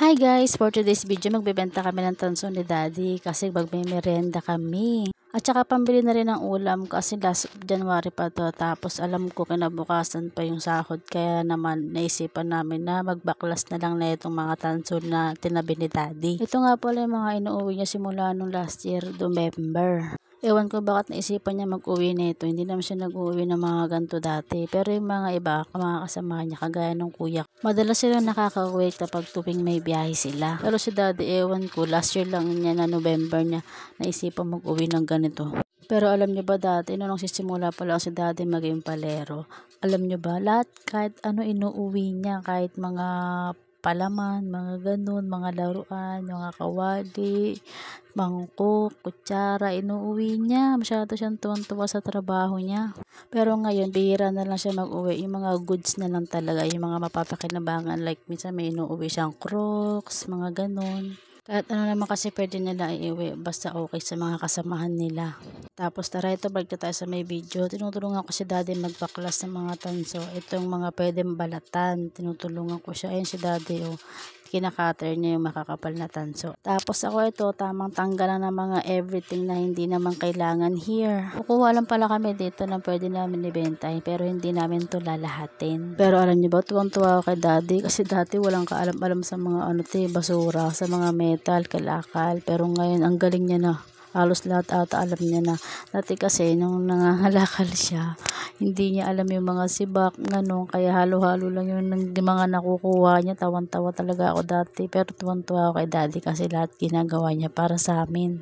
Hi guys! For today's video, magbebenta kami ng tanso ni Daddy kasi magme-merienda kami. At saka pambili na rin ng ulam kasi last January pa to. Tapos alam ko kinabukasan pa yung sahod. Kaya naman naisipan namin na magbaklas na lang na itong mga tanso na tinabi ni Daddy. Ito nga pala yung mga inuuwi niya simula nung last year, November. Ewan ko bakit naisipan niya mag-uwi nito. Hindi naman siya nag-uwi ng mga ganito dati. Pero yung mga iba, mga kasama niya, kagaya ng kuya, madalas sila nakaka-uwi kapag tuwing may biyahe sila. Pero si Daddy, ewan ko, last year lang niya na November niya naisipan mag-uwi ng ganito. Pero alam niyo ba dati, nung sisimula pa lang si Daddy maging palero, alam niyo ba, lahat kahit ano inuuwi niya, kahit mga palaman, mga ganun, mga laruan, mga kawali, mangkok, kutsara, inuuwi niya. Masyado siyang tuwan-tuwa sa trabaho niya. Pero ngayon, bihira na lang siya mag-uwi. Yung mga goods na lang talaga, yung mga mapapakinabangan. Like, minsan may inuuwi siyang Crocs, mga ganun. Kahit ano naman kasi pwede nila iuwi, basta okay sa mga kasamahan nila. Tapos tara, ito balik na tayo sa may video. Tinutulungan ko si Daddy magpaklas ng mga tanso. Itong mga pwedeng balatan, tinutulungan ko siya. Ayun si Daddy, oh, kinakater niya yung makakapal na tanso. Tapos ako ito, tamang tanggalan ng mga everything na hindi naman kailangan here. Kukuha lang pala kami dito na pwede namin ibenta, pero hindi namin to lalahatin. Pero alam niyo ba, tuwang-tuwa ako kay Daddy kasi dati walang kaalam-alam sa mga basura, sa mga metal, kalakal. Pero ngayon, ang galing niya na. Halos lahat ata alam niya na. Dati kasi nung nangangalakal siya, hindi niya alam yung mga sibak, gano'n. Kaya halo-halo lang yung mga nakukuha niya. Tawan-tawa talaga ako dati. Pero tuwan-tuwa ako kay Daddy kasi lahat ginagawa niya para sa amin.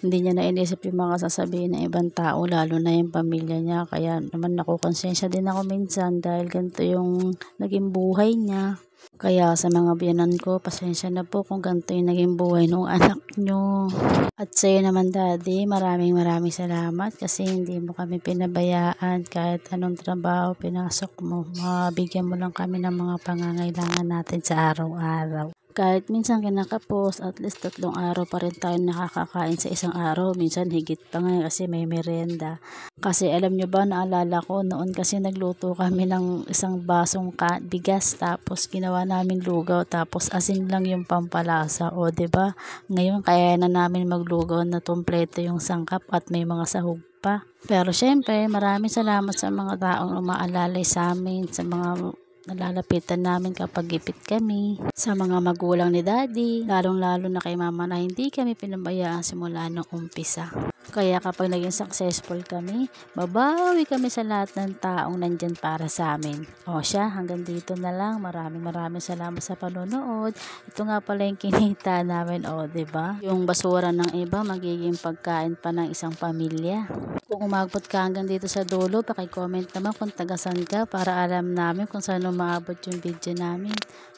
Hindi niya na inisip yung mga sasabihin ng ibang tao, lalo na yung pamilya niya. Kaya naman nakukonsensya din ako minsan dahil ganito yung naging buhay niya. Kaya sa mga biyanan ko, pasensya na po kung ganito yung naging buhay ng anak nyo. At sa'yo naman Daddy, maraming salamat kasi hindi mo kami pinabayaan kahit anong trabaho pinasok mo. Mabigyan mo lang kami ng mga pangangailangan natin sa araw-araw. Kahit minsan kinakapos, at least 3 araw pa rin tayo nakakakain sa isang araw. Minsan higit pa nga kasi may merienda. Kasi alam nyo ba, naalala ko, noon kasi nagluto kami ng isang basong bigas, tapos ginawa namin lugaw, tapos asin lang yung pampalasa. O, diba? Ngayon, kaya na namin maglugaw na tumpleto yung sangkap at may mga sahog pa. Pero syempre, maraming salamat sa mga taong umaalalay sa amin, sa mga nalalapitan namin kapag gipit kami, sa mga magulang ni Daddy, lalong-lalo na kay Mama na hindi kami pinabayaan simula nung umpisa. Kaya kapag naging successful kami, babawi kami sa lahat ng taong nandyan para sa amin. O siya, hanggang dito na lang. Maraming salamat sa panonood. Ito nga pala yung kinita namin, o diba? Yung basura ng iba, magiging pagkain pa ng isang pamilya. Kung umabot ka hanggang dito sa dulo, paki-comment naman kung tagasan ka para alam namin kung saan umaabot yung video namin.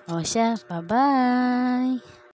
O siya, bye-bye!